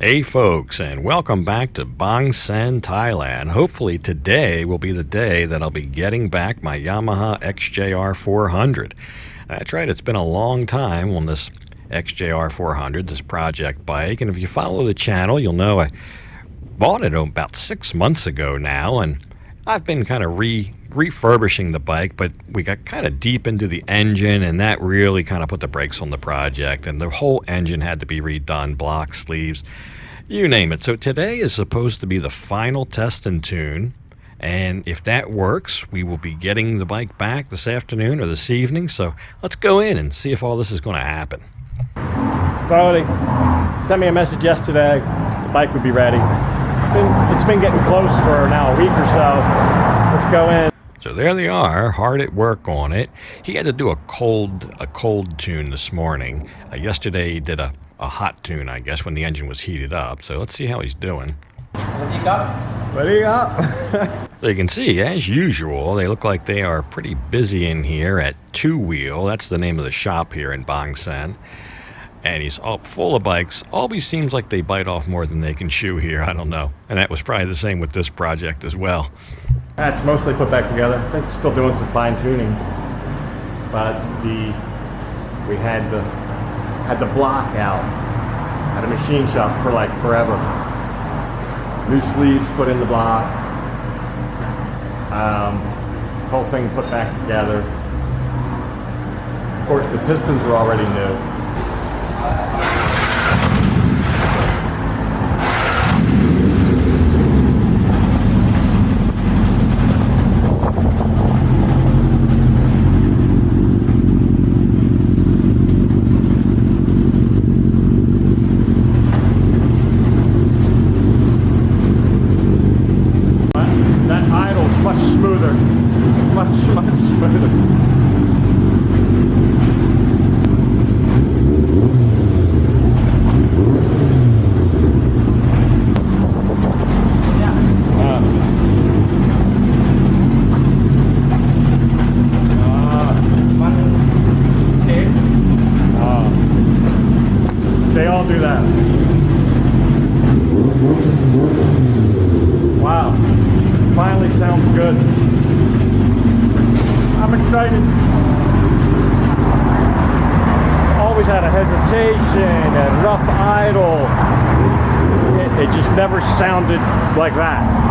Hey folks, and welcome back to Bangsaen Thailand. Hopefully today will be the day that I'll be getting back my Yamaha XJR400. That's right, it's been a long time on this XJR400, this project bike, and if you follow the channel, you'll know I bought it about 6 months ago now, and I've been kind of refurbishing the bike, but we got kind of deep into the engine, and that really kind of put the brakes on the project, and the whole engine had to be redone, block, sleeves, you name it. So today is supposed to be the final test and tune, and if that works, we will be getting the bike back this afternoon or this evening. So let's go in and see if all this is going to happen. Somebody sent me a message yesterday, the bike would be ready. It's been getting close for now a week or so. Let's go in. So there they are, hard at work on it. He had to do a cold tune this morning. Yesterday he did a hot tune, I guess, when the engine was heated up. So let's see how he's doing. What do you got? What do you got? So you can see, as usual, they look like they are pretty busy in here at Two Wheel. That's the name of the shop here in Bangsaen. And he's all full of bikes. Always seems like they bite off more than they can chew here. I don't know. And that was probably the same with this project as well. That's mostly put back together. I think still doing some fine tuning. But we had the block out at a machine shop for like forever. New sleeves put in the block. Whole thing put back together. Of course, the pistons were already new. That idle's much smoother. Much smoother. They all do that. Wow, finally sounds good. I'm excited. Always had a hesitation and rough idle. It just never sounded like that.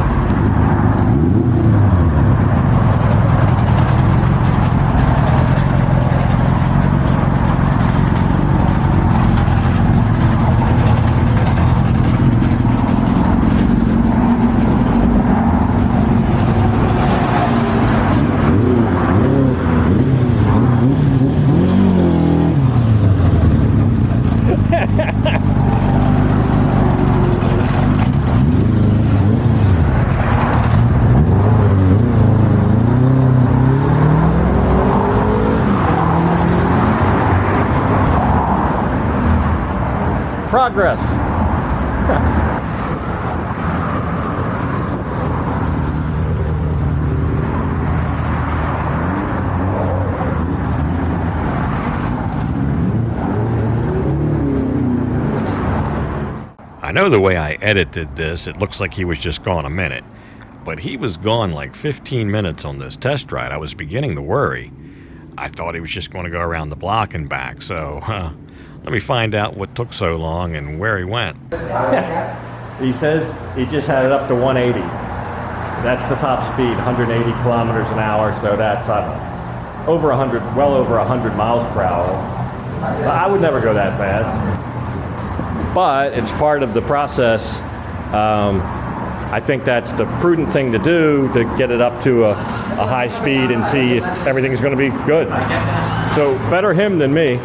Progress. I know the way I edited this, it looks like he was just gone a minute. But he was gone like 15 minutes on this test ride. I was beginning to worry. I thought he was just going to go around the block and back, so let me find out what took so long and where he went. He says he just had it up to 180. That's the top speed, 180 kilometers an hour, so that's over 100, well over 100 miles per hour. I would never go that fast, but it's part of the process. I think that's the prudent thing to do, to get it up to a high speed and see if everything's going to be good. So better him than me.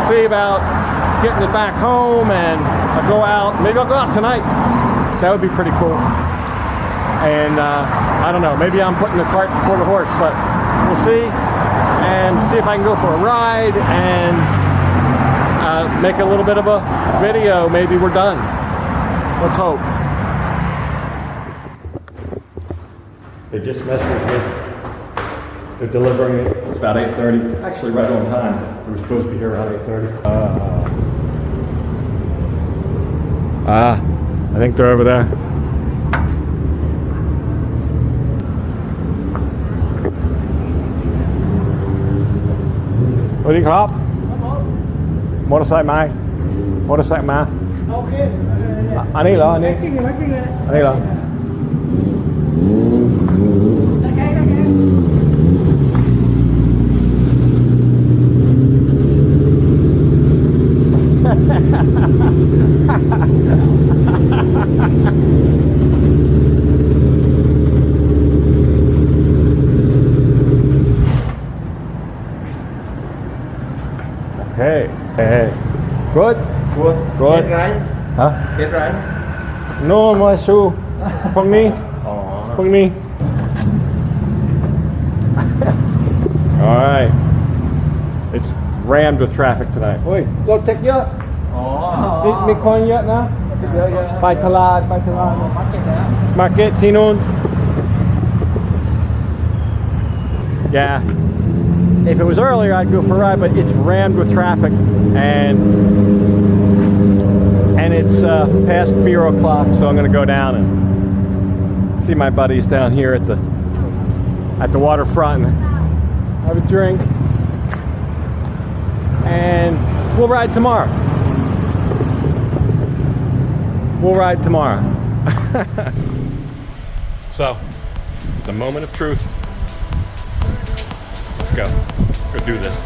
See about getting it back home, and I'll go out. Maybe I'll go out tonight. That would be pretty cool. And I don't know, maybe I'm putting the cart before the horse, but we'll see. And see if I can go for a ride and make a little bit of a video. Maybe we're done. Let's hope. They just messaged me. They're delivering it. It's about 8:30. Actually, right on time. We were supposed to be here around 8:30. I think they're over there. What do you call? Motorcycle ไหม Motorcycle มา โอเค อันนี้เหรออันนี้ ไม่กินเลยไม่กินเลย อันนี้เหรอ ตะแกรงตะแกรง Hey, hey, good, Good. good. Get right. Huh? Get right. No, my shoe. พวกนี้ อ๋อ พวกนี้ All right. It's rammed with traffic tonight. เฮ้ยรถเทคเยอะ อ๋อ มีคนเยอะนะ เยอะๆ ไปตลาดไปตลาด มาเก็ตแล้ว Market ที่นู่น Yeah. If it was earlier, I'd go for a ride, but it's rammed with traffic, and it's past 4 o'clock, so I'm going to go down and see my buddies down here at the waterfront and have a drink, and we'll ride tomorrow. We'll ride tomorrow. So, the moment of truth. Let's go. Go do this.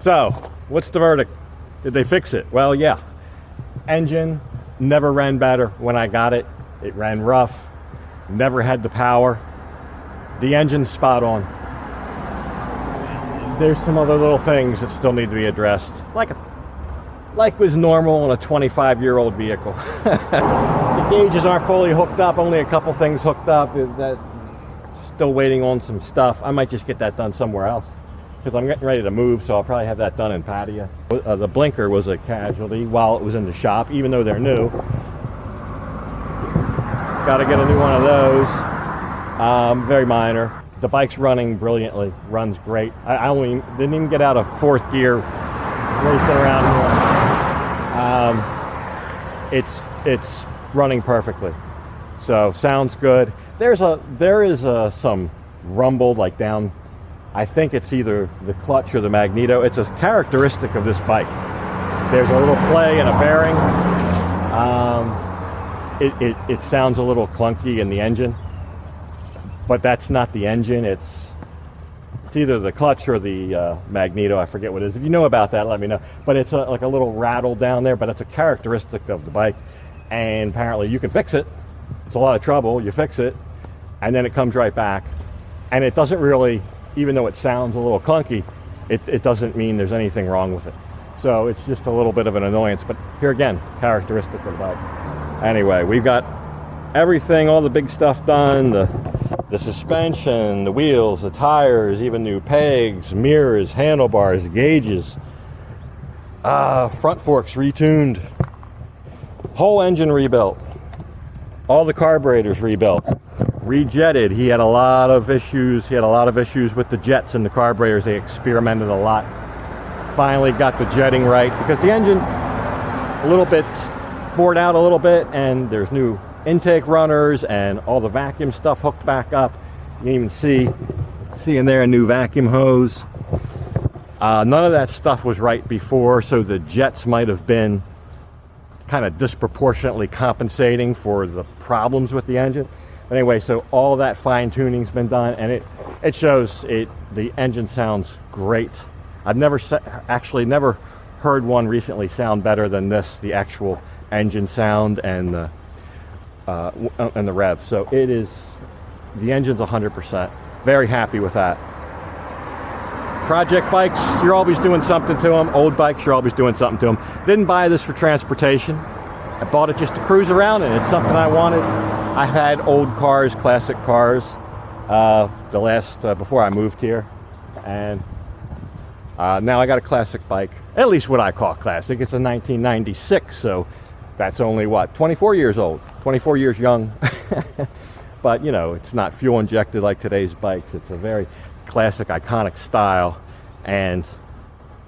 So, what's the verdict? Did they fix it? Well, yeah. Engine never ran better when I got it. It ran rough, never had the power. The engine's spot on. There's some other little things that still need to be addressed, like was normal on a 25-year-old vehicle. The gauges aren't fully hooked up, only a couple things hooked up. That still waiting on some stuff. I might just get that done somewhere else, because I'm getting ready to move, so I'll probably have that done in Pattaya. The blinker was a casualty while it was in the shop, even though they're new. Got to get a new one of those. Very minor. The bike's running brilliantly, runs great. I didn't even get out of fourth gear racing around here. It's running perfectly, so sounds good. There is some rumble like down. I think it's either the clutch or the magneto. It's a characteristic of this bike. There's a little play in a bearing. It sounds a little clunky in the engine, but that's not the engine. It's either the clutch or the magneto. I forget what it is. If you know about that, let me know. But it's like a little rattle down there, but it's a characteristic of the bike, and apparently you can fix it. It's a lot of trouble. You fix it, and then it comes right back, and it doesn't really, even though it sounds a little clunky, it doesn't mean there's anything wrong with it. So it's just a little bit of an annoyance, but here again, characteristic of the bike. Anyway, we've got everything, all the big stuff done, the suspension, the wheels, the tires, even new pegs, mirrors, handlebars, gauges, front forks retuned, whole engine rebuilt, all the carburetors rebuilt, rejetted. He had a lot of issues. He had a lot of issues with the jets and the carburetors. They experimented a lot. Finally got the jetting right because the engine a little bit bored out a little bit, and there's new intake runners and all the vacuum stuff hooked back up. You can even see in there a new vacuum hose. None of that stuff was right before, so the jets might have been kind of disproportionately compensating for the problems with the engine. Anyway, so all that fine tuning's been done, and it shows the engine sounds great. I've never heard one recently sound better than this, the actual engine sound and the rev. So the engine's 100%. Very happy with that. Project bikes, you're always doing something to them. Old bikes, you're always doing something to them. Didn't buy this for transportation. I bought it just to cruise around, and it's something I wanted. I've had old cars, classic cars, before I moved here, and now I got a classic bike. At least what I call classic. It's a 1996, so that's only what, 24 years old, 24 years young. But you know, it's not fuel injected like today's bikes. It's a very classic, iconic style, and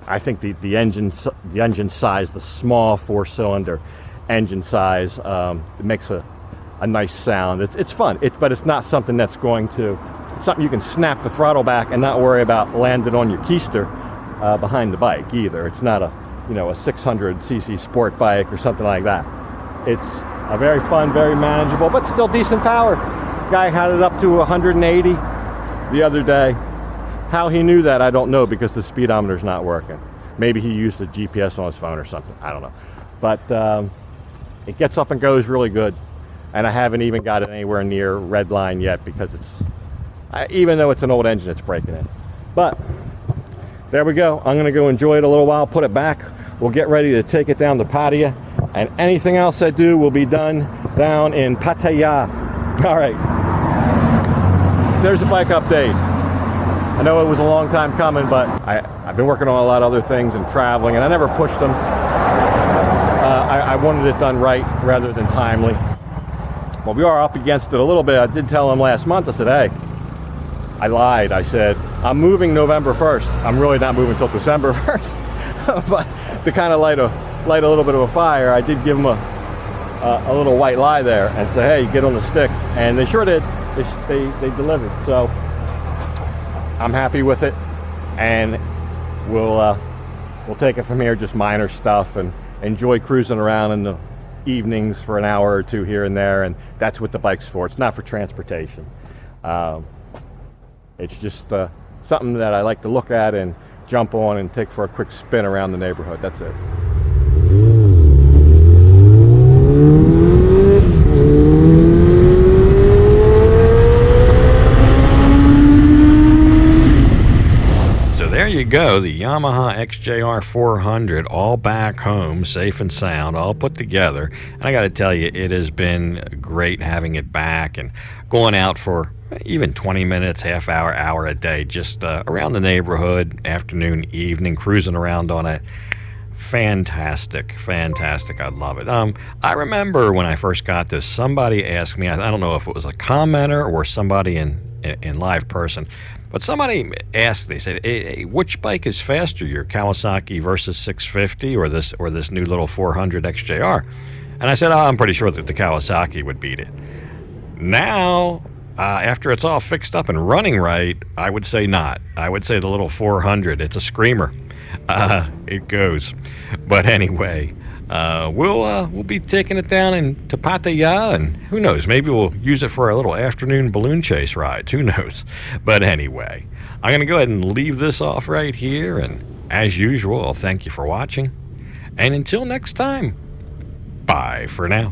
I think the engine size, the small 4-cylinder engine size, it makes a nice sound. It's fun. But it's not something that's going to. It's something you can snap the throttle back and not worry about landing on your keister behind the bike either. It's not a 600cc sport bike or something like that. It's a very fun, very manageable, but still decent power. Guy had it up to 180 the other day. How he knew that, I don't know, because the speedometer's not working. Maybe he used the GPS on his phone or something. I don't know. But it gets up and goes really good. And I haven't even got it anywhere near red line yet because even though it's an old engine, it's breaking in. But there we go. I'm going to go enjoy it a little while, put it back. We'll get ready to take it down to Pattaya. And anything else I do will be done down in Pattaya. All right. There's a bike update. I know it was a long time coming, but I've been working on a lot of other things and traveling, and I never pushed them. I wanted it done right rather than timely. Well, we are up against it a little bit. I did tell him last month, I said, hey, I lied. I said, I'm moving November 1st. I'm really not moving until December 1st. But to kind of light a little bit of a fire, I did give him a little white lie there and say, hey, get on the stick. And they sure did. They delivered. So I'm happy with it, and we'll take it from here, just minor stuff, and enjoy cruising around in the evenings for an hour or two here and there. And that's what the bike's for. It's not for transportation. It's just something that I like to look at and jump on and take for a quick spin around the neighborhood. That's it. There you go, the Yamaha XJR400, all back home, safe and sound, all put together. And I got to tell you, it has been great having it back and going out for even 20 minutes, half hour, hour a day, just around the neighborhood, afternoon, evening, cruising around on it. Fantastic. I love it. I remember when I first got this, somebody asked me, I don't know if it was a commenter or somebody in live person, but somebody asked, they said, hey, which bike is faster, your Kawasaki Versus 650 or this new little 400 XJR? And I said, I'm pretty sure that the Kawasaki would beat it. Now, after it's all fixed up and running right, I would say not. I would say the little 400, it's a screamer. It goes. But anyway, we'll be taking it down to Pattaya, and who knows, maybe we'll use it for a little afternoon balloon chase ride. Who knows? But anyway, I'm going to go ahead and leave this off right here, and as usual, I'll thank you for watching. And until next time, bye for now.